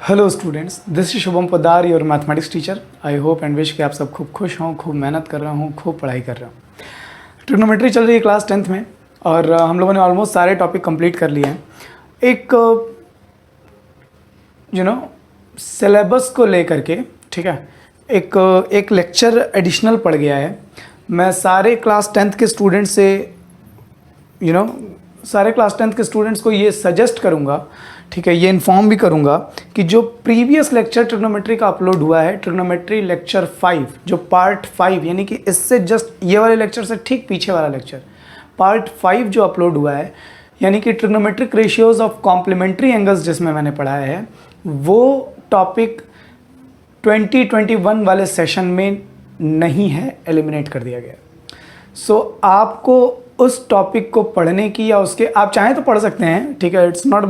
Hello students, this is Shubham Poddar, your mathematics teacher. I hope and wish कि आप सब खूब खुश हों, खूब मेहनत कर रहा हूँ, खूब पढ़ाई कर रहा हूँ। ट्रिग्नोमेट्री चल रही है क्लास 10th में और हम लोगों ने ऑलमोस्ट सारे टॉपिक कंप्लीट कर लिए हैं। एक सिलेबस को लेकर के, ठीक है, एक लेक्चर एडिशनल पड़ गया है। मैं सारे क्लास 10th के स्टूडेंट्स से सारे क्लास 10th के स्टूडेंट्स को ये सजेस्ट करूँगा, ठीक है, ये इन्फॉर्म भी करूँगा कि जो प्रीवियस लेक्चर ट्रिग्नोमेट्री का अपलोड हुआ है, ट्रिग्नोमेट्री लेक्चर 5, जो पार्ट 5 यानी कि इससे जस्ट ये वाले लेक्चर से ठीक पीछे वाला लेक्चर पार्ट 5 जो अपलोड हुआ है, यानी कि trigonometric ratios of complementary angles जिसमें मैंने पढ़ाया है, वो टॉपिक 2021 वाले सेशन में नहीं है, एलिमिनेट कर दिया गया। सो आपको उस टॉपिक को पढ़ने की या उसके आप चाहें तो पढ़ सकते हैं, ठीक है, इट्स नॉट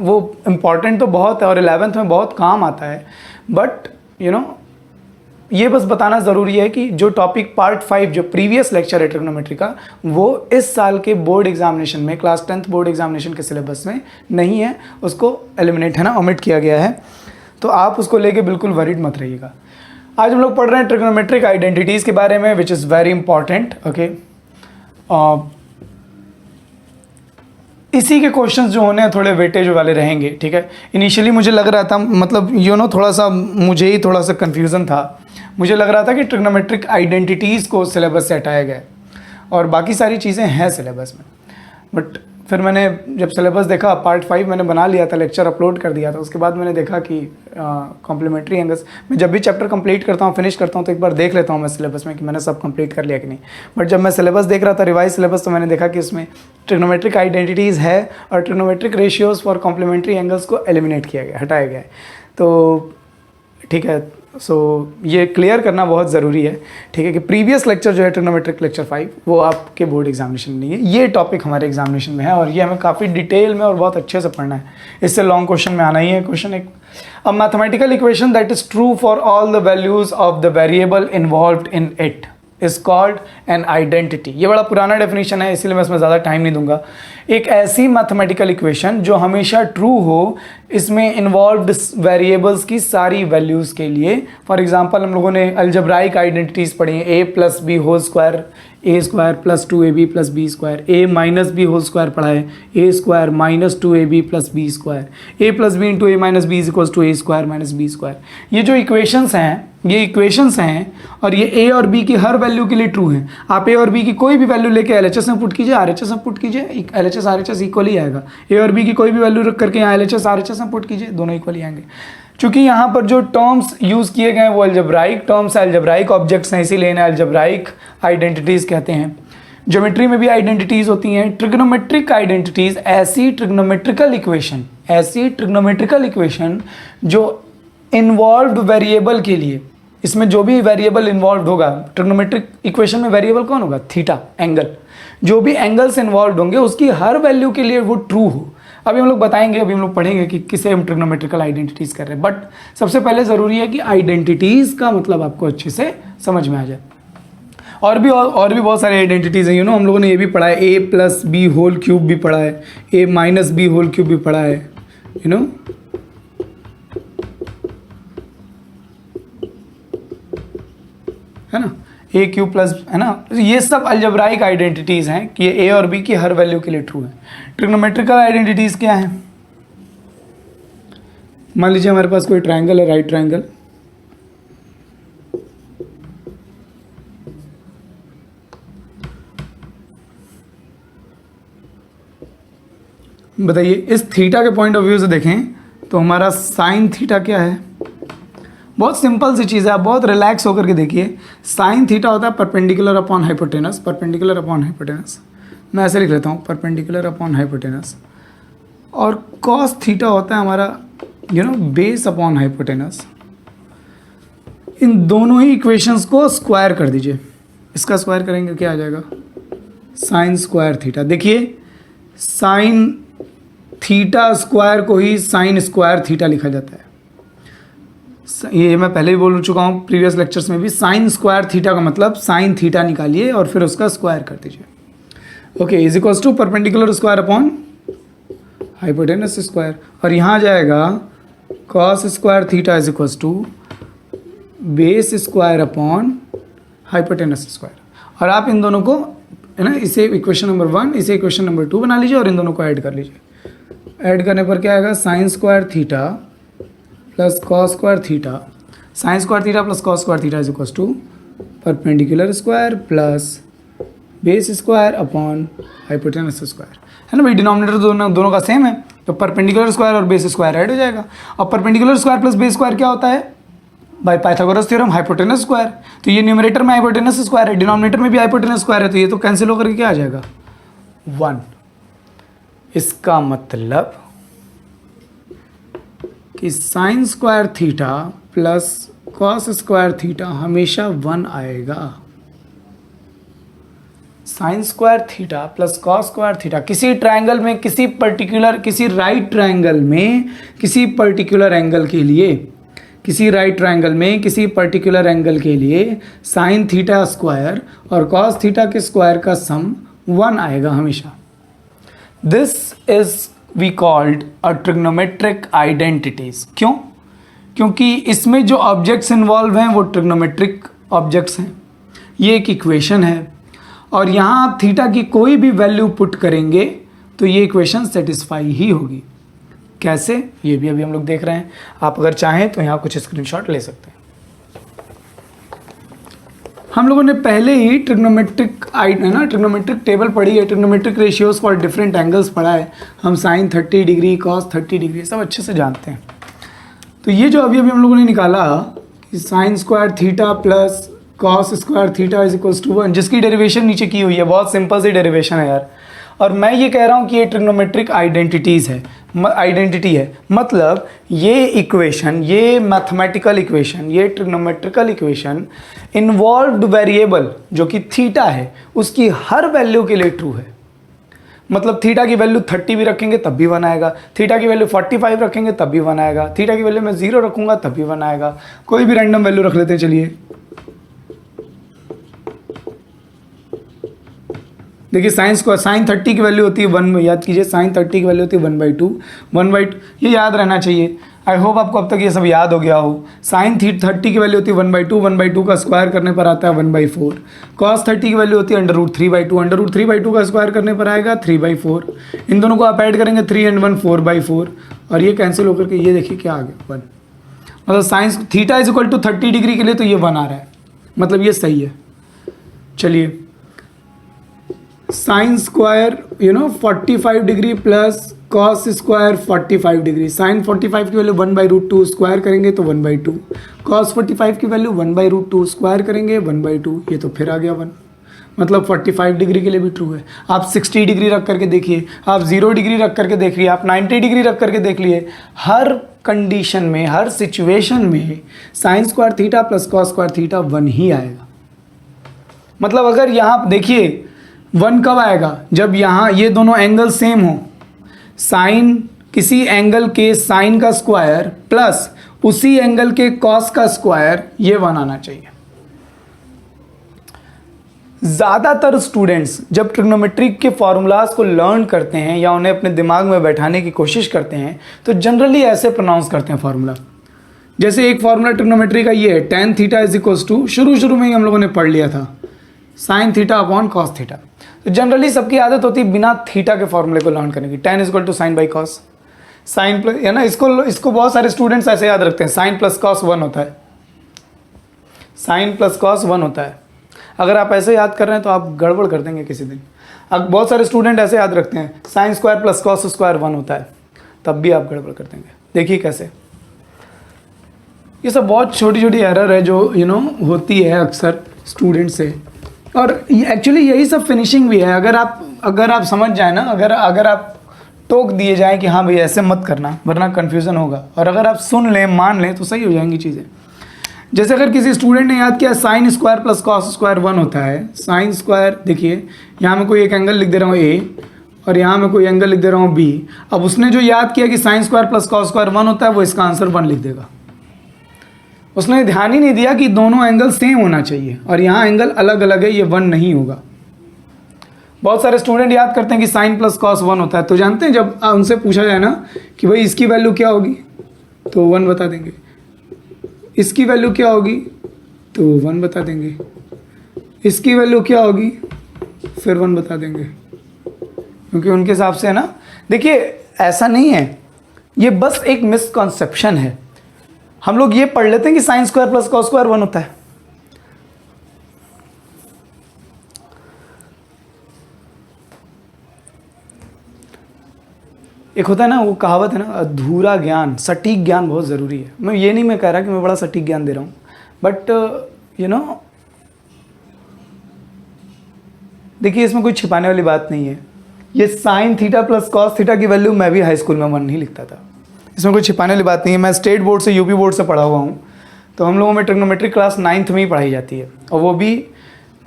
वो इम्पॉर्टेंट तो बहुत है और 11th में बहुत काम आता है, बट ये बस बताना ज़रूरी है कि जो टॉपिक पार्ट 5 जो प्रीवियस लेक्चर है ट्रिग्नोमेट्री का, वो इस साल के बोर्ड एग्जामिनेशन में, क्लास 10th बोर्ड एग्जामिनेशन के सिलेबस में नहीं है, उसको एलिमिनेट है ना, ओमिट किया गया है। तो आप उसको लेके बिल्कुल वरीड मत रहिएगा। आज हम लोग पढ़ रहे हैं ट्रिग्नोमेट्रिक आइडेंटिटीज़ के बारे में, which is very important. Okay, इसी के क्वेश्चंस जो होने हैं थोड़े वेटेज वाले रहेंगे, ठीक है। इनिशियली मुझे लग रहा था, मतलब थोड़ा सा मुझे ही थोड़ा सा कन्फ्यूज़न था। मुझे लग रहा था कि ट्रिग्नोमेट्रिक आइडेंटिटीज़ को सिलेबस से हटाया गया और बाकी सारी चीज़ें हैं सिलेबस में, बट फिर मैंने जब सिलेबस देखा, पार्ट 5 मैंने बना लिया था, लेक्चर अपलोड कर दिया था, उसके बाद मैंने देखा कि कॉम्प्लीमेंट्री एंगल्स, मैं जब भी चैप्टर कंप्लीट करता हूँ, फिनिश करता हूँ, तो एक बार देख लेता हूँ मैं सिलेबस में कि मैंने सब कंप्लीट कर लिया कि नहीं। बट जब मैं सिलेबस देख रहा था, रिवाइज सिलेबस, तो मैंने देखा कि उसमें ट्रिग्नोमेट्रिक आइडेंटिटीज़ है और trigonometric ratios for complementary angles को एलिमिनेट किया गया, हटाया गया है। तो ठीक है, सो ये क्लियर करना बहुत ज़रूरी है, ठीक है, कि प्रीवियस लेक्चर जो है ट्रिग्नोमेट्रिक लेक्चर 5 वो आपके बोर्ड एग्जामिनेशन में नहीं है, ये टॉपिक हमारे एग्जामिनेशन में है और ये हमें काफ़ी डिटेल में और बहुत अच्छे से पढ़ना है। इससे लॉन्ग क्वेश्चन में आना ही है। क्वेश्चन एक, a mathematical equation that is true for all the values of the variable involved in it is called an identity. ये बड़ा पुराना डेफिनेशन है, इसीलिए मैं इसमें ज़्यादा टाइम नहीं दूंगा। एक ऐसी मैथमेटिकल इक्वेशन जो हमेशा ट्रू हो, इसमें इन्वॉल्व्ड वेरिएबल्स की सारी वैल्यूज़ के लिए। फॉर एग्जांपल हम लोगों ने अलजेब्राइक आइडेंटिटीज़ पढ़ी हैं, a + b whole square a square + 2ab + b square, a - b whole square पढ़ा है, a square - 2ab + b square, a + b × a - b = a square - b square. ये जो इक्वेशंस हैं, ये इक्वेशंस हैं और ये a और b की हर वैल्यू के लिए ट्रू हैं। आप a और b की कोई भी वैल्यू लेके LHS में पुट कीजिए, RHS में पुट कीजिए, LHS RHS इक्वल ही आएगा। a और b की कोई भी वैल्यू रख करके यहाँ LHS RHS में पुट कीजिए, दोनों इक्वल ही आएंगे। चूंकि यहाँ पर जो टर्म्स यूज़ किए गए हैं वो अलजेब्राइक टर्म्स, अलजेब्राइक ऑब्जेक्ट्स हैं, इसीलिए इन्हें अलजेब्राइक आइडेंटिटीज़ कहते हैं। ज्योमेट्री में भी आइडेंटिटीज़ होती हैं। ट्रिग्नोमेट्रिक आइडेंटिटीज़ ऐसी ट्रिग्नोमेट्रिकल इक्वेशन जो इन्वॉल्व्ड वेरिएबल के लिए, इसमें जो भी वेरिएबल इन्वॉल्व होगा, ट्रिग्नोमेट्रिक इक्वेशन में वेरिएबल कौन होगा? Theta, angle. जो भी एंगल्स इन्वॉल्व होंगे उसकी हर वैल्यू के लिए वो ट्रू हो। अभी हम लोग बताएंगे, अभी हम लोग पढ़ेंगे कि किसे हम ट्रिग्नोमेट्रिकल आइडेंटिटीज़ कर रहे हैं, बट सबसे पहले ज़रूरी है कि आइडेंटिटीज़ का मतलब आपको अच्छे से समझ में आ जाए। और भी बहुत सारे आइडेंटिटीज़ हैं। हम लोगों ने ये भी पढ़ा है, a + b होल क्यूब भी पढ़ा है, a - b होल क्यूब भी पढ़ा है, है ना, a क्यूब प्लस, है ना। ये सब अलजेब्राइक आइडेंटिटीज़ हैं कि a और b की हर वैल्यू के लिए ट्रू है। ट्रिग्नोमेट्रिकल आइडेंटिटीज़ क्या हैं? मान लीजिए हमारे पास कोई ट्रायंगल है, राइट ट्रायंगल, बताइए इस थीटा के पॉइंट ऑफ व्यू से देखें तो हमारा साइन थीटा क्या है? बहुत सिंपल सी चीज़ है, आप बहुत रिलैक्स होकर के देखिए। साइन थीटा होता है perpendicular upon hypotenuse, perpendicular upon hypotenuse, मैं ऐसे लिख लेता हूँ, परपेंडिकुलर अपॉन हाइपोटेनस। और कॉस थीटा होता है हमारा बेस अपॉन हाइपोटेनस। इन दोनों ही इक्वेशंस को स्क्वायर कर दीजिए। इसका स्क्वायर करेंगे क्या आ जाएगा? Sign square theta. देखिए साइन थीटा स्क्वायर को ही साइन स्क्वायर थीटा लिखा जाता है। ये मैं पहले भी बोल चुका हूँ प्रीवियस लेक्चर्स में भी। साइन स्क्वायर थीटा का मतलब साइन थीटा निकालिए और फिर उसका स्क्वायर कर दीजिए। Okay, is equals to perpendicular square upon hypotenuse square. और यहाँ जाएगा cos square theta is equal to base square upon hypotenuse square. और आप इन दोनों को है ना, इसे इक्वेशन नंबर 1, इसे इक्वेशन नंबर 2 बना लीजिए और इन दोनों को ऐड कर लीजिए। ऐड करने पर क्या आएगा, sine square theta plus cos square theta, sine square theta plus cos square theta is equal to perpendicular square plus base square upon hypotenuse square, है ना भाई। डिनोमिनेटर दोनों का सेम है, तो परपेंडिकुलर स्क्वायर और बेस स्क्वायर ऐड हो जाएगा। और perpendicular square plus base square क्या होता है, by Pythagoras theorem hypotenuse square. तो ये न्यूमरेटर में हाइपोटेनस स्क्वायर है, डिनोमिनेटर में भी हाइपोटेनस स्क्वायर है, तो ये तो कैंसिल होकर के क्या आ जाएगा 1। इसका मतलब कि sine square theta plus cos square theta हमेशा 1 आएगा। Sine square theta plus cos square theta किसी ट्रायंगल में, किसी राइट ट्रायंगल में किसी पर्टिकुलर एंगल के लिए, किसी राइट ट्रायंगल में किसी पर्टिकुलर एंगल के लिए साइन थीटा स्क्वायर और कॉस थीटा के स्क्वायर का सम 1 आएगा हमेशा। This is we called a trigonometric identities. क्यों? क्योंकि इसमें जो ऑब्जेक्ट्स इन्वॉल्व हैं वो ट्रिग्नोमेट्रिक ऑब्जेक्ट्स हैं। ये एक इक्वेशन है और यहाँ आप थीटा की कोई भी वैल्यू पुट करेंगे तो ये इक्वेशन सेटिस्फाई ही होगी। कैसे, ये भी अभी हम लोग देख रहे हैं। आप अगर चाहें तो यहाँ कुछ स्क्रीनशॉट ले सकते हैं। हम लोगों ने पहले ही ट्रिग्नोमेट्रिक ट्रिग्नोमेट्रिक टेबल पढ़ी है, trigonometric ratios for different angles पढ़ा है। हम साइन 30 डिग्री, कॉस 30 डिग्री सब अच्छे से जानते हैं। तो ये जो अभी हम लोगों ने निकाला कि sine square theta plus cos square theta is equal to 1, जिसकी डेरिवेशन नीचे की हुई है, बहुत सिंपल सी डेरिवेशन है यार। और मैं ये कह रहा हूँ कि ये ट्रिग्नोमेट्रिक आइडेंटिटी है, मतलब ये इक्वेशन, ये मैथमेटिकल इक्वेशन, ये ट्रिग्नोमेट्रिकल इक्वेशन इन्वॉल्व्ड वेरिएबल जो कि थीटा है उसकी हर वैल्यू के लिए ट्रू है। मतलब थीटा की वैल्यू 30 भी रखेंगे तब भी 1 आएगा, थीटा की वैल्यू 45 रखेंगे तब भी 1 आएगा, थीटा की वैल्यू मैं 0 रखूंगा तब भी 1 आएगा। कोई भी रैंडम वैल्यू रख लेते हैं, चलिए देखिए साइन 30 की वैल्यू होती है 1, याद कीजिए साइन 30 की वैल्यू होती है 1/2, 1/2 ये याद रहना चाहिए। आई होप आपको अब तक ये सब याद हो गया हो। साइन 30 की वैल्यू होती है 1/2, 1/2 का स्क्वायर करने पर आता है 1/4। कॉस 30 की वैल्यू होती है √3/2, √3/2 का स्क्वायर करने पर आएगा 3/4। इन दोनों को आप ऐड करेंगे 3 and 1 4/4 और ये कैंसिल होकर के ये देखिए क्या आ गया 1। मतलब sines theta is equal to 30 degree के लिए तो ये 1 आ रहा है, मतलब ये सही है। चलिए sine square 45 degree plus cos square 45 degree, sine 45 की वैल्यू 1/√2 स्क्वायर करेंगे तो 1/2, कॉस 45 की वैल्यू 1/√2 स्क्वायर करेंगे 1/2, ये तो फिर आ गया 1। मतलब 45 डिग्री के लिए भी ट्रू है। आप 60 डिग्री रख करके देखिए, आप 0 डिग्री रख करके देखिए, आप 90 डिग्री रख करके देख लिए, हर कंडीशन में, हर सिचुएशन में sign square theta plus cos square theta 1 ही आएगा। मतलब अगर यहाँ देखिए 1 कब आएगा, जब यहाँ ये दोनों एंगल सेम हो, साइन किसी एंगल के साइन का स्क्वायर प्लस उसी एंगल के कॉस का स्क्वायर, ये 1 आना चाहिए। ज़्यादातर स्टूडेंट्स जब ट्रिग्नोमेट्रिक के फॉर्मूलाज को लर्न करते हैं या उन्हें अपने दिमाग में बैठाने की कोशिश करते हैं तो जनरली ऐसे प्रोनाउंस करते हैं फार्मूला। जैसे एक फार्मूला ट्रिग्नोमेट्री का ये है, tan theta is equals to, शुरू में ही हम लोगों ने पढ़ लिया था, sine theta upon cos theta. तो जनरली सबकी आदत होती है बिना थीटा के फॉर्मूले को लर्न करने की, tan is equal to sine by cos, sine plus, है ना। इसको बहुत सारे स्टूडेंट्स ऐसे याद रखते हैं, साइन प्लस कॉस 1 होता है, साइन प्लस कॉस 1 होता है। अगर आप ऐसे याद कर रहे हैं तो आप गड़बड़ कर देंगे किसी दिन। अब बहुत सारे स्टूडेंट ऐसे याद रखते हैं, sine square plus cos square 1 होता है, तब भी आप गड़बड़ कर देंगे। देखिए कैसे, ये सब बहुत छोटी छोटी एरर है जो होती है अक्सर स्टूडेंट से, और एक्चुअली यही सब फिनिशिंग भी है। अगर आप समझ जाए ना, अगर आप टोक दिए जाएं कि हाँ भाई ऐसे मत करना वरना कन्फ्यूज़न होगा, और अगर आप सुन लें, मान लें, तो सही हो जाएंगी चीज़ें। जैसे अगर किसी स्टूडेंट ने याद किया sign square plus cos square 1 होता है, साइन स्क्वायर, देखिए यहाँ मैं कोई एक एंगल लिख दे रहा हूँ A और यहाँ मैं कोई एंगल लिख दे रहा हूँ B। अब उसने जो याद किया कि sine square plus cos square 1 होता है, वो इसका आंसर 1 लिख देगा। उसने ध्यान ही नहीं दिया कि दोनों एंगल सेम होना चाहिए और यहाँ एंगल अलग अलग है, ये 1 नहीं होगा। बहुत सारे स्टूडेंट याद करते हैं कि साइन प्लस कॉस 1 होता है, तो जानते हैं जब उनसे पूछा जाए ना कि भाई इसकी वैल्यू क्या होगी, तो 1 बता देंगे। इसकी वैल्यू क्या होगी तो 1 बता देंगे। इसकी वैल्यू क्या होगी फिर 1 बता देंगे, क्योंकि उनके हिसाब से है ना। देखिए ऐसा नहीं है, ये बस एक मिसकॉन्सेप्शन है। हम लोग ये पढ़ लेते हैं कि sine square plus cos square 1 होता है। एक होता है ना, वो कहावत है ना, अधूरा ज्ञान, सटीक ज्ञान बहुत ज़रूरी है। मैं ये नहीं मैं कह रहा कि मैं बड़ा सटीक ज्ञान दे रहा हूँ, बट यू नो देखिए इसमें कोई छिपाने वाली बात नहीं है। ये sine theta plus cos theta की वैल्यू मैं भी हाई स्कूल में 1 नहीं लिखता था। इसमें कोई छिपाने वाली बात नहीं है। मैं स्टेट बोर्ड से यूपी बोर्ड से पढ़ा हुआ हूँ, तो हम लोगों में ट्रिग्नोमेट्री क्लास 9th में ही पढ़ाई जाती है। और वो भी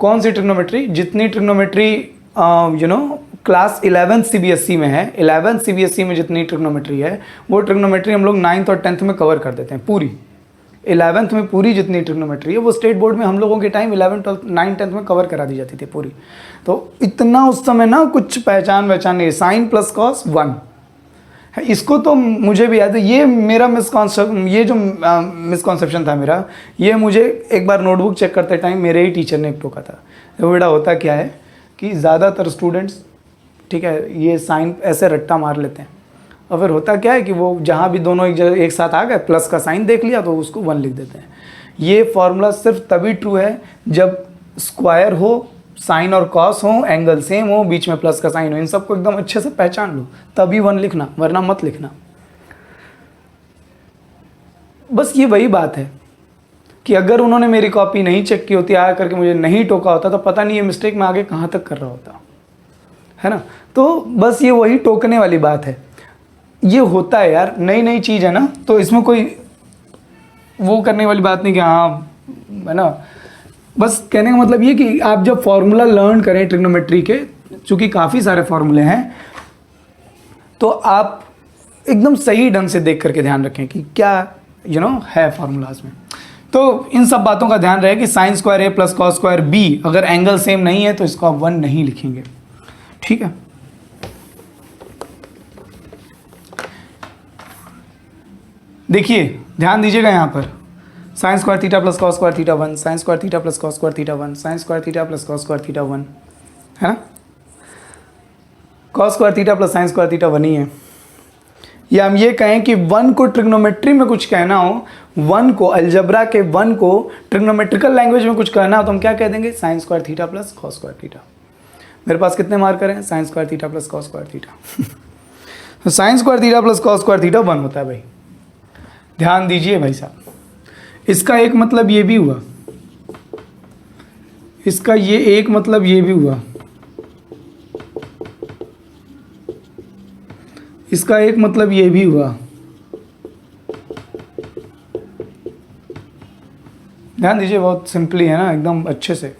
कौन सी ट्रिग्नोमेट्री, जितनी ट्रिग्नोमेट्री क्लास 11th CBSE में है, 11th CBSE में जितनी ट्रिग्नोमेट्री है वो ट्रिग्नोमेट्री हम लोग 9th और 10th में कवर कर देते हैं पूरी। 11th में पूरी जितनी ट्रिग्नोमेट्री है वो स्टेट बोर्ड में हम लोगों के time 11th 12th 9th 10th में कवर करा दी जाती थी पूरी। तो इतना उस समय ना कुछ पहचान नहीं, साइन प्लस कॉस 1 है। इसको तो मुझे भी याद है, ये मेरा ये जो मिसकॉन्सेप्शन था मेरा, ये मुझे एक बार नोटबुक चेक करते टाइम मेरे ही टीचर ने एक टोका था। वो बेटा होता क्या है कि ज़्यादातर स्टूडेंट्स, ठीक है, ये साइन ऐसे रट्टा मार लेते हैं, और फिर होता क्या है कि वो जहाँ भी दोनों एक साथ आ गए, प्लस का साइन देख लिया तो उसको 1 लिख देते हैं। ये फॉर्मूला सिर्फ तभी ट्रू है जब स्क्वायर हो, साइन और कॉस हो, एंगल सेम हो, बीच में प्लस का साइन हो, इन सबको एकदम अच्छे से पहचान लो तभी 1 लिखना, वरना मत लिखना। बस ये वही बात है कि अगर उन्होंने मेरी कॉपी नहीं चेक की होती, आया करके मुझे नहीं टोका होता, तो पता नहीं ये मिस्टेक मैं आगे कहाँ तक कर रहा होता, है ना। तो बस ये वही टोकने वाली बात है। ये होता है यार, नई नई चीज़ है ना, तो इसमें कोई वो करने वाली बात नहीं कि हाँ, है ना। बस कहने का मतलब ये कि आप जब फॉर्मूला लर्न करें ट्रिग्नोमेट्री के, चूँकि काफ़ी सारे फॉर्मूले हैं, तो आप एकदम सही ढंग से देख करके ध्यान रखें कि क्या है फॉर्मूलाज में। तो इन सब बातों का ध्यान रहे कि साइन स्क्वायर ए प्लस कॉस स्क्वायर बी, अगर एंगल सेम नहीं है तो इसको आप 1 नहीं लिखेंगे, ठीक है। देखिए ध्यान दीजिएगा यहाँ पर, sign square theta plus cos square theta 1, sign square theta plus cos square theta 1, sign square theta plus cos square theta 1, है ना। Cos square theta plus sign square theta 1 ही है। या हम ये कहें कि 1 को ट्रिग्नोमेट्री में कुछ कहना हो, 1 को अलजबरा के 1 को ट्रिग्नोमेट्रिकल लैंग्वेज में कुछ कहना हो, तो हम क्या कह देंगे, sine square theta plus cos square theta. मेरे पास कितने मार्कर हैं, sine square theta plus cos square theta. तो sine square theta plus cos square theta 1 होता है भाई। ध्यान दीजिए भाई साहब, इसका एक मतलब ये भी हुआ, इसका ये एक मतलब ये भी हुआ, इसका एक मतलब ये भी हुआ। ध्यान दीजिए, बहुत सिंपली है ना, एकदम अच्छे से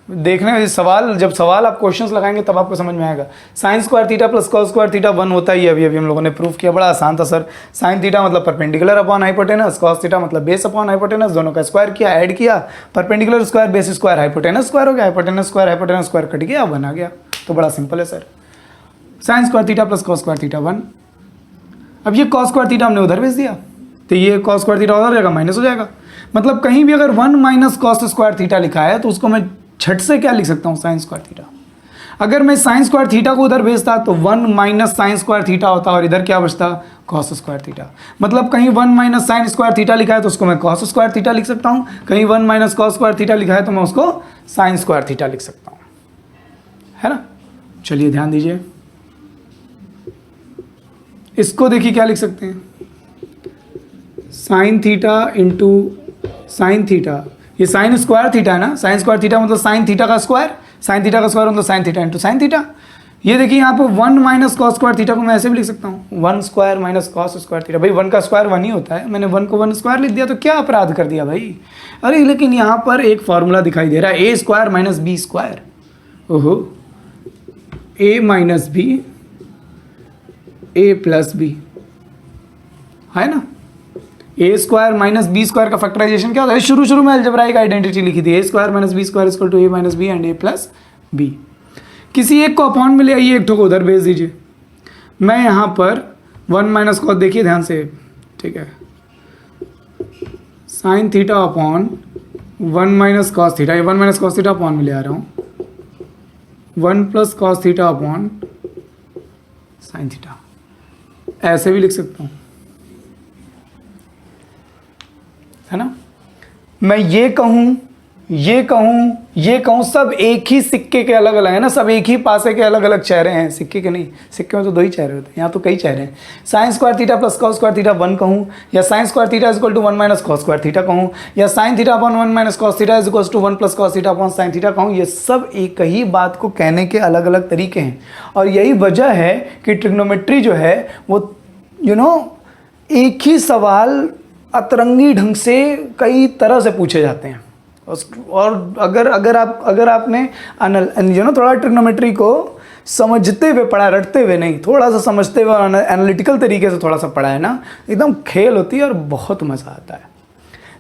देखने में सवाल, जब सवाल आप क्वेश्चंस लगाएंगे तब आपको समझ में आएगा। Sine square theta plus cos square theta 1 होता ही है। अभी हम लोगों ने प्रूफ किया, बड़ा आसान था सर। साइन थीटा मतलब perpendicular upon hypotenuse, cos theta मतलब बेस अपॉन हाइपोटेनस, दोनों का स्क्वायर किया, ऐड किया, perpendicular square base square hypotenuse square हो गया, हाइपोटेनस स्क्वायर कट गया, 1 आ गया। तो बड़ा सिंपल है sir, sign square theta plus cos square theta 1। अब ये कॉस स्क्वायर थीटा हमने उधर भेज दिया, तो ये कॉस स्क्वायर थीटा उधर जाएगा, माइनस हो जाएगा। मतलब कहीं भी अगर 1 माइनस कॉस स्क्वायर थीटा लिखा है तो उसको मैं झट से क्या लिख सकता हूँ, साइन स्क्वायर थीटा। अगर मैं साइन स्क्वायर थीटा को उधर भेजता तो 1 माइनस साइन स्क्वायर थीटा होता और इधर क्या बचता, कॉस स्क्वायर थीटा। मतलब कहीं 1 माइनस साइन स्क्वायर थीटा लिखा है तो उसको मैं कॉस स्क्वायर थीटा लिख सकता हूँ, कहीं 1 माइनस कॉस स्क्वायर थीटा लिखा है तो मैं उसको साइन स्क्वायर थीटा लिख सकता हूँ, है ना। चलिए ध्यान दीजिए, इसको देखिए क्या लिख सकते हैं, sine theta into sine theta. ये साइन स्क्वायर थीटा है ना, साइन स्क्वायर थीटा मतलब साइन थीटा का स्क्वायर, साइन थीटा का स्क्वायर मतलब sine theta into sine theta. ये देखिए यहाँ पे 1 माइनस कॉस स्क्वायर थीटा को मैं ऐसे भी लिख सकता हूँ, 1 square minus cos square theta. भाई 1 का स्क्वायर 1 ही होता है, मैंने 1 को 1 स्क्वायर लिख दिया तो क्या अपराध कर दिया भाई। अरे लेकिन यहाँ पर एक फॉर्मूला दिखाई दे रहा है, a square minus b square. ओहो, a minus b a plus b, है ना। A square minus b square का फैक्टराइजेशन क्या होता है, शुरू में अलजेब्राइक आइडेंटिटी लिखी थी, a square minus b square equal to a minus b and a plus b. किसी एक को अपॉन में ले आइए, एक ठो को उधर भेज दीजिए। मैं यहाँ पर 1 माइनस कॉस, देखिए ध्यान से, ठीक है, sign theta upon 1 minus cos theta, ये 1 माइनस कॉस थीटा अपॉन में ले आ रहा हूँ, 1 plus cos theta upon sine theta, ऐसे भी लिख सकता हूँ, है ना। मैं ये कहूँ, ये कहूँ, ये कहूँ, सब एक ही सिक्के के अलग अलग है ना, सब एक ही पासे के अलग अलग चेहरे हैं, सिक्के के नहीं, सिक्के में तो 2 ही चेहरे होते हैं, यहाँ तो कई चेहरे हैं। Sine square theta plus cos square theta 1 कहूँ, या sine square theta is equal to 1 minus cos square theta कहूँ, या sine theta upon 1 minus cos theta is equal to 1 plus cos theta upon sine theta कहूँ, ये सब एक ही बात को कहने के अलग अलग तरीके हैं। और यही वजह है कि ट्रिग्नोमेट्री जो है वो एक ही सवाल अतरंगी ढंग से कई तरह से पूछे जाते हैं। और अगर आपने थोड़ा ट्रिग्नोमेट्री को समझते हुए पढ़ा, रटते हुए नहीं, थोड़ा सा समझते हुए एनालिटिकल तरीके से थोड़ा सा पढ़ा है ना, एकदम खेल होती है और बहुत मज़ा आता है।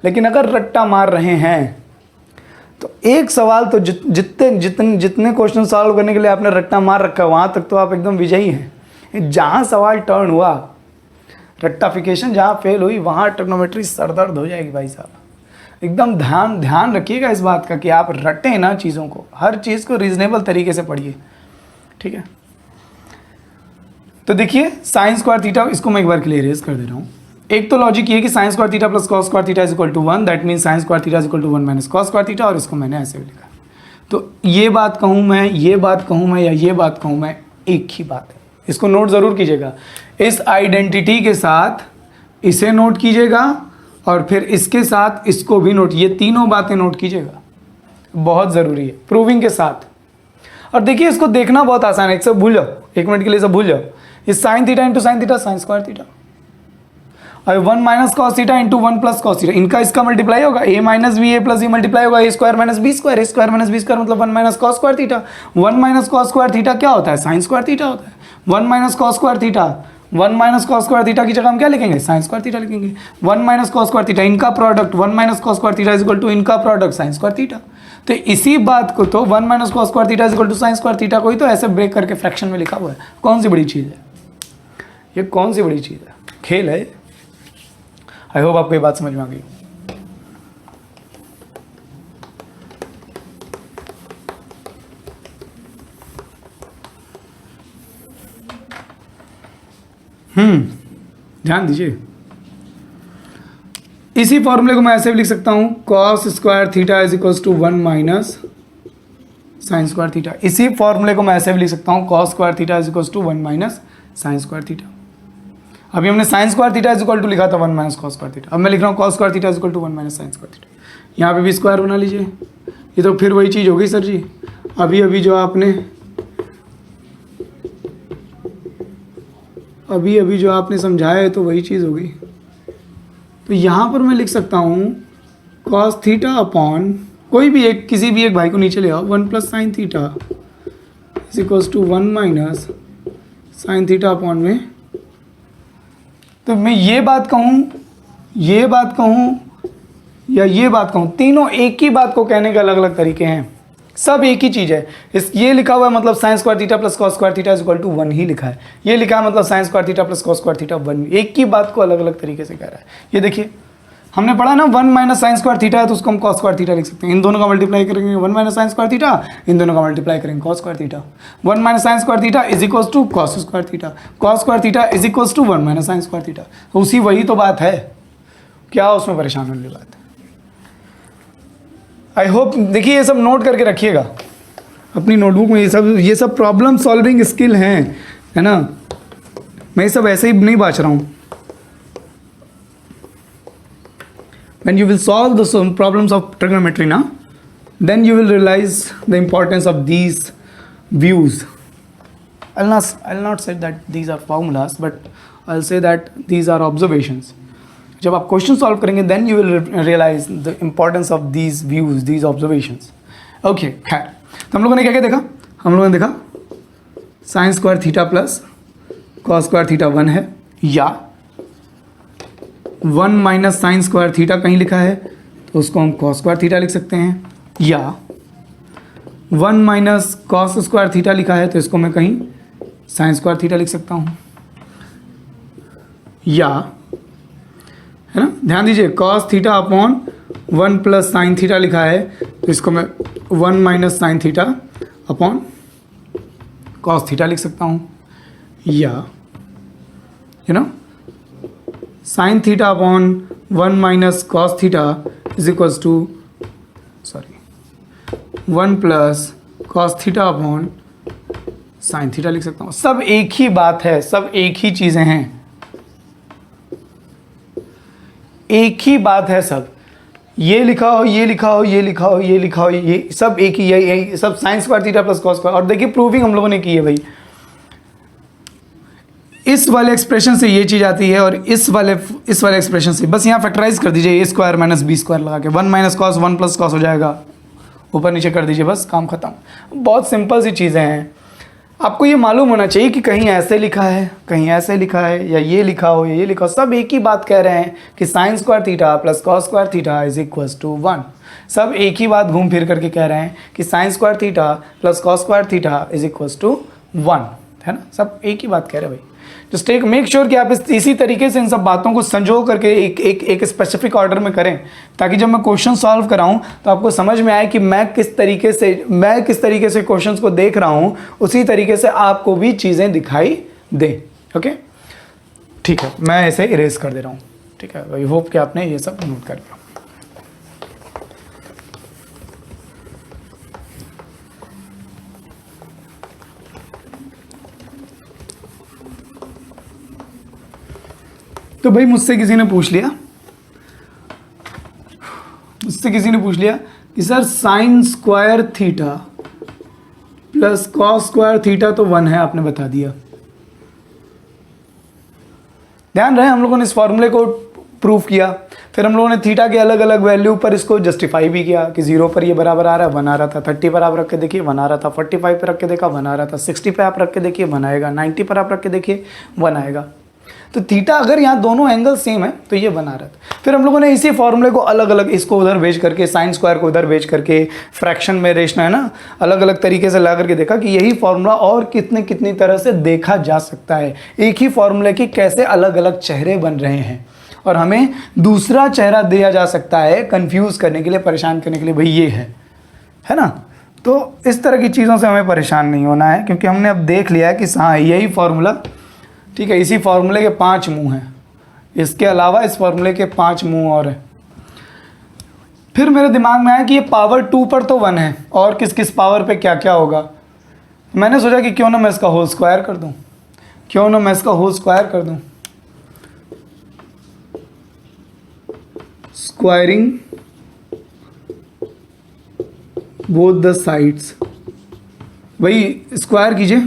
लेकिन अगर रट्टा मार रहे हैं तो एक सवाल तो जितने क्वेश्चन सॉल्व करने के लिए आपने रट्टा मार रखा है वहाँ तक तो आप एकदम विजयी हैं। जहाँ सवाल टर्न हुआ, रट्टाफिकेशन जहाँ फेल हुई, वहाँ ट्रिग्नोमेट्री सरदर्द हो जाएगी भाई साहब। एकदम ध्यान रखिएगा इस बात का कि आप रटें ना चीज़ों को, हर चीज़ को रीजनेबल तरीके से पढ़िए, ठीक है। तो देखिए साइन स्क्वायर थीटा, इसको मैं एक बार के लिए इरेज कर दे रहा हूँ। एक तो लॉजिक ये है कि sine square theta plus cos square theta is equal to 1, that mean sine square theta is equal to 1 minus cos square theta, और इसको मैंने ऐसे भी लिखा। तो ये बात कहूँ मैं, ये बात कहूँ मैं, या ये बात कहूँ मैं, एक ही बात है। इसको नोट ज़रूर कीजिएगा, इस आइडेंटिटी के साथ इसे नोट कीजिएगा और फिर इसके साथ इसको भी नोट, ये तीनों बातें नोट कीजिएगा, बहुत ज़रूरी है प्रूविंग के साथ। और देखिए इसको देखना बहुत आसान है, एक सब भूल जाओ, 1 मिनट के लिए सब भूल जाओ। ये sine theta into sine theta sine square theta, और 1 minus cos theta into 1 plus cos theta, इनका इसका मल्टीप्लाई होगा, ए minus b a plus B multiply होगा, ए स्क्वायर माइनस बी स्क्वायर, ए स्क्वायर माइनस बी स्क्वायर मतलब 1 minus cos square theta. 1 minus cos square theta क्या होता है? Sine square theta होता है। 1 minus cos square theta, 1 minus cos square theta की जगह हम क्या लिखेंगे? साइन स्क्वायर थीटा लिखेंगे। 1 माइनस कॉस स्क्वायर थीटा, इनका product 1 minus cos square theta is equal to इनका प्रोडक्ट साइन स्क्वायर थीटा। तो इसी बात को तो 1 minus cos square theta is equal to sine square theta को ही तो ऐसे ब्रेक करके फ्रैक्शन में लिखा हुआ है। कौन सी बड़ी चीज़ है ये? कौन सी बड़ी चीज़ है? खेल है। आई होप आपको ये बात समझ में आ गई। ध्यान दीजिए, इसी फॉर्मूले को मैं ऐसे भी लिख सकता हूं, cos square theta is equal to 1 minus sine square theta. इसी फॉर्मूले को मैं ऐसे भी लिख सकता हूं, cos square theta is equal to 1 minus sine square theta. अभी हमने sine square theta is equal to लिखा था 1 माइनस कॉस स्क्वायर थीटा, अब मैं लिख रहा हूँ cos square theta is equal to 1 minus sine square theta. यहाँ पे भी स्क्वायर बना लीजिए, ये तो फिर वही चीज़ होगी सर जी। अभी जो आपने समझाया है तो वही चीज़ होगी। तो यहाँ पर मैं लिख सकता हूँ कॉस थीटा अपॉन कोई भी एक, किसी भी एक भाई को नीचे ले आओ, 1 plus sine theta is equal to 1 minus sine theta upon में। तो मैं ये बात कहूँ या ये बात कहूँ, तीनों एक ही बात को कहने के अलग अलग तरीके हैं, सब एक ही चीज़ है। ये लिखा हुआ है मतलब sine square theta plus cos square theta is equal to 1 ही लिखा है। ये लिखा है मतलब sine square theta plus cos square theta 1, एक ही बात को अलग अलग तरीके से कह रहा है। ये देखिए हमने पढ़ा ना 1 माइनस साइन स्क्वायर थीटा है तो उसको हम कॉस स्क्वायर थीटा लिख सकते हैं। इन दोनों का मल्टीप्लाई करेंगे 1 माइनस साइन स्क्वायर थीटा, इन दोनों का मल्टीप्लाई करेंगे cos square theta. 1 minus sine square theta is equal to cos square theta, cos square theta is equal to 1 minus sine square theta. तो उसी वही तो बात है, क्या उसमें परेशान होने वाली बात है? आई होप, देखिए ये सब नोट करके रखिएगा अपनी नोटबुक में। ये सब प्रॉब्लम सॉल्विंग स्किल हैं, है ना। मैं ये सब ऐसे ही नहीं बाँच रहा हूँ। When you will solve the problems of trigonometry now, then you will realize the importance of these views. I'll not say that these are formulas, but I'll say that these are observations. जब आप question solve करेंगे then you will realize the importance of these views, these observations. Okay, खैर तो हम लोगों ने क्या क्या देखा? हम लोगों ने देखा sign square theta plus cos square theta 1 है, या 1 माइनस साइन स्क्वायर थीटा कहीं लिखा है तो उसको हम कॉस स्क्वायर थीटा लिख सकते हैं, या 1 माइनस कॉस स्क्वायर थीटा लिखा है तो इसको मैं कहीं साइन स्क्वायर थीटा लिख सकता हूँ। या, है ना, ध्यान दीजिए cos theta upon 1 plus sine theta लिखा है, तो इसको मैं 1 minus sine theta upon cos theta लिख सकता हूँ, या you know sine theta upon 1 minus cos theta is equals to 1 plus cos theta upon sine theta लिख सकता हूँ। सब एक ही बात है, सब एक ही चीज़ें हैं, एक ही बात है सब। ये लिखा हो, ये लिखा हो, ये लिखा हो, ये लिखा हो, ये सब एक ही, यही सब sign square theta plus cos square. और देखिए प्रूविंग हम लोगों ने की है भाई, इस वाले एक्सप्रेशन से ये चीज़ आती है और इस वाले एक्सप्रेशन से, बस यहाँ फैक्टराइज कर दीजिए, ए स्क्वायर माइनस बी स्क्वायर लगा के 1 माइनस कॉस 1 प्लस कॉस हो जाएगा, ऊपर नीचे कर दीजिए, बस काम खत्म। बहुत सिंपल सी चीज़ें हैं। आपको ये मालूम होना चाहिए कि कहीं ऐसे लिखा है, कहीं ऐसे लिखा है, या ये लिखा हो या ये लिखा हो, सब एक ही बात कह रहे हैं कि sine square theta plus cos square theta is equals to 1। सब एक ही बात घूम फिर करके कह रहे हैं कि sine square theta plus cos square theta is equals to 1, है ना, सब एक ही बात कह रहे हैं भाई। जस्ट टेक मेक श्योर कि आप इसी तरीके से इन सब बातों को संजो करके एक स्पेसिफिक ऑर्डर में करें, ताकि जब मैं क्वेश्चन सॉल्व कराऊं तो आपको समझ में आए कि मैं किस तरीके से क्वेश्चंस को देख रहा हूं, उसी तरीके से आपको भी चीज़ें दिखाई दे। ओके, ठीक है, मैं इसे इरेज कर दे रहा हूँ। ठीक है, आई होप कि आपने ये सब नोट कर लिया। तो भाई मुझसे किसी ने पूछ लिया कि sir sign square theta plus cos square theta तो 1 है, आपने बता दिया। ध्यान रहे हम लोगों ने इस फॉर्मूले को प्रूफ किया, फिर हम लोगों ने थीटा के अलग अलग वैल्यू पर इसको जस्टिफाई भी किया कि 0 पर ये बराबर आ रहा है, 1 आ रहा था, 30 पर आप रख के देखिए 1 आ रहा था, 45 पर रख के देखा 1 आ रहा था, 60 पर आप रख के देखिए 1 आएगा, 90 पर आप रख के देखिए 1 आएगा। तो थीटा अगर यहाँ दोनों एंगल सेम है तो ये बना रहा था। फिर हम लोगों ने इसी फॉर्मूले को अलग अलग, इसको उधर भेज करके, साइन स्क्वायर को उधर भेज करके, फ्रैक्शन में रेशना है ना, अलग अलग तरीके से ला करके देखा कि यही फॉर्मूला और कितनी तरह से देखा जा सकता है। एक ही फॉर्मूले के कैसे अलग अलग चेहरे बन रहे हैं और हमें दूसरा चेहरा दिया जा सकता है कंफ्यूज करने के लिए, परेशान करने के लिए, भाई ये है ना। तो इस तरह की चीज़ों से हमें परेशान नहीं होना है, क्योंकि हमने अब देख लिया है कि हाँ यही फॉर्मूला, ठीक है, इसी फॉर्मूले के 5 मुंह हैं, इसके अलावा इस फॉर्मूले के 5 मुंह और हैं। फिर मेरे दिमाग में आया कि ये पावर 2 पर तो 1 है, और किस किस पावर पे क्या क्या होगा। मैंने सोचा कि क्यों ना मैं इसका होल स्क्वायर कर दूं, स्क्वायरिंग बोथ द साइड्स। भाई स्क्वायर कीजिए,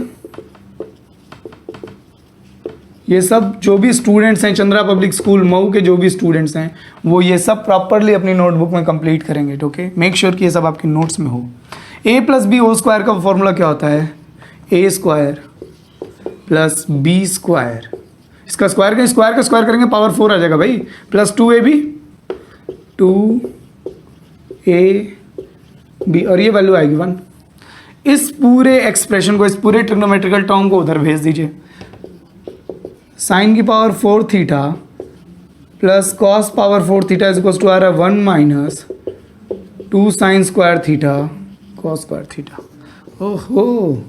ये सब जो भी स्टूडेंट्स हैं चंद्रा पब्लिक स्कूल मऊ के, जो भी स्टूडेंट्स हैं वो ये सब प्रॉपरली अपनी नोटबुक में कंप्लीट करेंगे। ओके, मेक श्योर कि ये सब आपकी नोट्स में हो। a plus B whole square का फॉर्मूला क्या होता है? a square plus B square, इसका स्क्वायर का स्क्वायर करेंगे पावर 4 आ जाएगा भाई, प्लस 2ab 2ab और ये वैल्यू आएगी 1। इस पूरे एक्सप्रेशन को, इस पूरे ट्रिग्नोमेट्रिकल टर्म को उधर भेज दीजिए। साइन की power 4 theta plus cos power 4 theta is equals to आ रहा है 1 minus 2 sine square theta cos square theta. ओहो,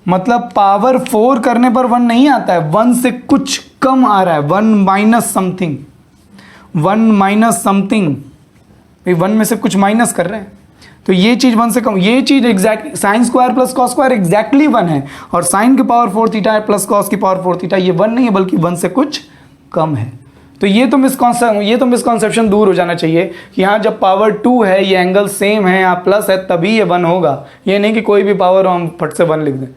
मतलब पावर 4 करने पर 1 नहीं आता है, 1 से कुछ कम आ रहा है, 1 माइनस समथिंग, 1 माइनस समथिंग, 1 में से कुछ माइनस कर रहे हैं, तो ये चीज़ 1 से कम, ये चीज़ exact sine square plus cos square exactly 1 है, और साइन की पावर 4 थीटा प्लस कॉस की पावर 4 थीटा ये 1 नहीं है बल्कि 1 से कुछ कम है। तो ये तो मिसकॉन्सेप्शन दूर हो जाना चाहिए कि हाँ जब पावर 2 है, ये एंगल सेम है, यहाँ प्लस है, तभी ये 1 होगा। ये नहीं कि कोई भी पावर हम फट से 1 लिख दें।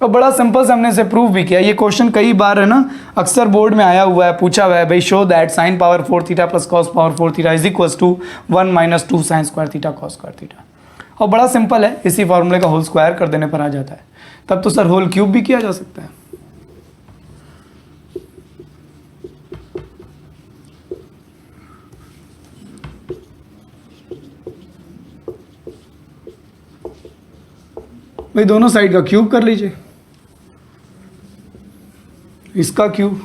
तो बड़ा सिंपल से हमने इसे प्रूव भी किया। ये क्वेश्चन कई बार है ना अक्सर बोर्ड में आया हुआ है, पूछा हुआ है, भाई show that sine power 4 theta plus cos power 4 theta is equals to 1 minus 2 sine square theta cos square theta. और बड़ा सिंपल है, इसी फॉर्मूले का होल स्क्वायर कर देने पर आ जाता है। तब तो सर होल क्यूब भी किया जा सकता है। भाई दोनों साइड का क्यूब कर लीजिए, इसका क्यूब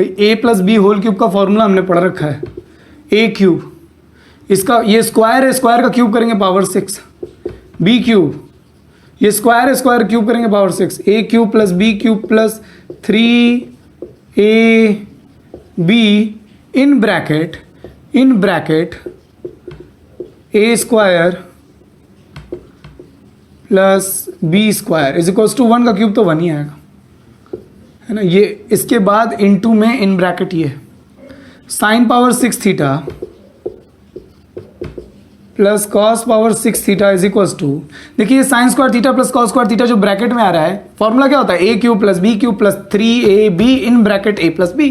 भाई ए प्लस बी होल क्यूब का फॉर्मूला हमने पढ़ रखा है, ए क्यूब, इसका ये स्क्वायर है, स्क्वायर का क्यूब करेंगे पावर 6, बी क्यूब, ये स्क्वायर है, स्क्वायर क्यूब करेंगे power 6, A cube plus B cube plus 3 B in bracket A square plus B square is equals to 1 का क्यूब तो 1 ही आएगा, है ना। ये इसके बाद इनटू में इन ब्रैकेट ये sine power 6 theta plus cos power 6 theta is equals to, देखिए sine square theta plus cos square theta जो ब्रैकेट में आ रहा है, फॉर्मूला क्या होता है, a cube plus B cube plus 3ab in bracket a plus b,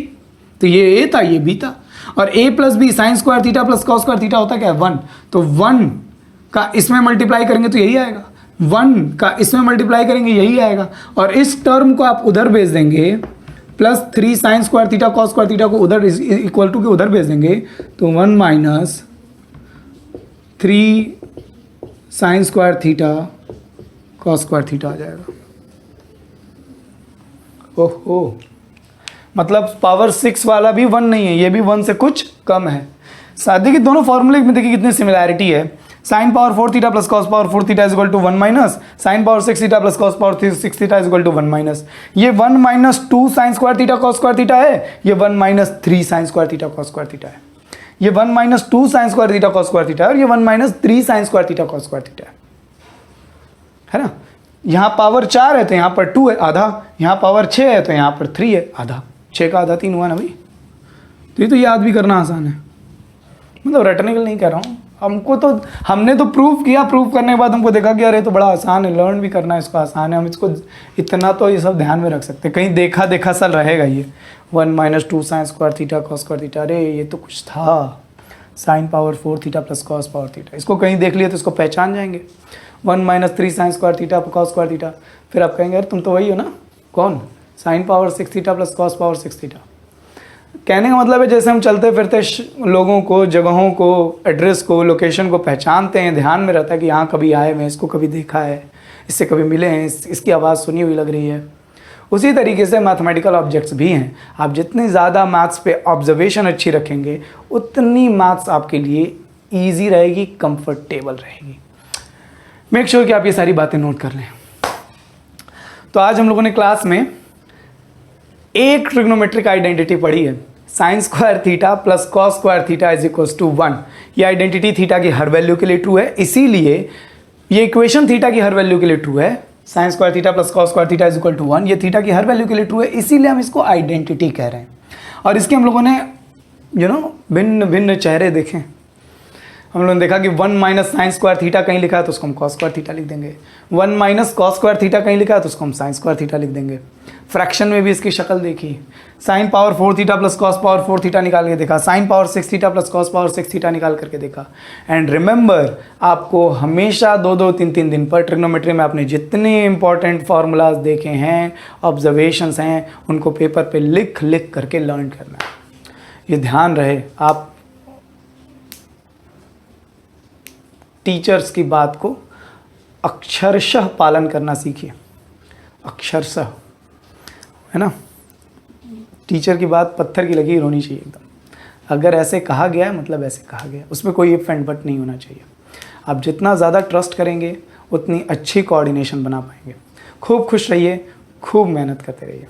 तो ये ए था ये बी था, और a plus b sine square theta plus cos square theta होता है क्या, 1, तो 1 का इसमें मल्टीप्लाई करेंगे तो यही आएगा, 1 का इसमें मल्टीप्लाई करेंगे यही आएगा, और इस टर्म को आप उधर भेज देंगे, plus 3 sine square theta cos square theta को उधर इक्वल टू के उधर भेज देंगे, तो 1 minus 3 sine square theta cos square theta आ जाएगा। ओहो, मतलब पावर 6 वाला भी 1 नहीं है, ये भी 1 से कुछ कम है। शादी के दोनों फॉर्मूले में देखिए कितनी सिमिलैरिटी है, sine power 4 theta plus cos power 4 theta is equal to 1 minus sine power 6 theta plus cos power 6 theta is equal to 1 minus, ये 1 minus 2 sine square theta cos square theta है, ये 1 minus 3 sine square theta cos square theta है, ये 1 minus 2 sine square theta cos square theta है, और ये 1 minus 3 sine square theta cos square theta है ना। यहाँ पावर 4 है तो यहाँ पर 2 है आधा, यहाँ पावर 6 है तो यहाँ पर 3 है आधा, 6 का आधा 3 हुआ ना भाई, तो ये तो याद भी करना आसान है, मतलब रटने के लिए नहीं कह रहा हूँ, हमको तो हमने तो प्रूव किया, प्रूव करने के बाद हमको देखा कि अरे तो बड़ा आसान है, लर्न भी करना इसको आसान है, हम इसको इतना तो ये सब ध्यान में रख सकते हैं, कहीं देखा देखा सा रहेगा ये 1 minus 2 sine square theta cos square theta, अरे ये तो कुछ था, sign power 4 theta plus cos power theta, इसको कहीं देख लिया तो इसको पहचान जाएंगे, 1 minus 3 sine square theta cos square theta, फिर आप कहेंगे अरे तुम तो वही हो ना, कौन, sign power 6 theta plus cos power 6 theta. कहने का मतलब है जैसे हम चलते फिरते लोगों को, जगहों को, एड्रेस को, लोकेशन को पहचानते हैं, ध्यान में रहता है कि यहाँ कभी आए हैं, इसको कभी देखा है, इससे कभी मिले हैं, इसकी आवाज़ सुनी हुई लग रही है, उसी तरीके से मैथमेटिकल ऑब्जेक्ट्स भी हैं। आप जितनी ज़्यादा मैथ्स पे ऑब्जर्वेशन अच्छी रखेंगे उतनी मैथ्स आपके लिए ईजी रहेगी, कंफर्टेबल रहेगी। मेक श्योर कि आप ये सारी बातें नोट कर लें। तो आज हम लोगों ने क्लास में एक ट्रिग्नोमेट्रिक आइडेंटिटी पढ़ी है, sine square theta plus cos square theta is equals to 1। ये आइडेंटिटी थीटा की हर वैल्यू के लिए ट्रू है, इसीलिए ये इक्वेशन थीटा की हर वैल्यू के लिए ट्रू है, sine square theta plus cos square theta is equal to 1, ये थीटा की हर वैल्यू के लिए ट्रू है, इसीलिए हम इसको आइडेंटिटी कह रहे हैं। और इसके हम लोगों ने भिन्न भिन्न चेहरे देखें, हम लोगों ने देखा कि 1 माइनस साइन स्क्वायर थीटा कहीं लिखा है तो उसको हम कॉस स्क्वायर थीटा लिख देंगे, 1 माइनस कॉस स्क्वायर थीटा कहीं लिखा है तो उसको हम साइन स्क्वायर थीटा लिख देंगे। फ्रैक्शन में भी इसकी शक्ल देखी, sign power 4 theta plus cos power 4 theta निकाल के देखा, sign power 6 theta plus cos power 6 theta निकाल करके देखा। एंड रिमेंबर, आपको हमेशा 2-2, 3-3 दिन पर ट्रिग्नोमेट्री में आपने जितने इंपॉर्टेंट फार्मूलाज देखे हैं, ऑब्जर्वेशंस हैं, उनको पेपर पे लिख लिख करके लर्न करना है। ये ध्यान रहे, आप टीचर्स की बात को अक्षरशः पालन करना सीखिए, अक्षरशः, है ना। टीचर की बात पत्थर की लकीर होनी चाहिए एकदम, अगर ऐसे कहा गया है मतलब ऐसे कहा गया है, उसमें कोई इफ एंड बट नहीं होना चाहिए। आप जितना ज़्यादा ट्रस्ट करेंगे उतनी अच्छी कोऑर्डिनेशन बना पाएंगे। खूब खुश रहिए, खूब मेहनत करते रहिए।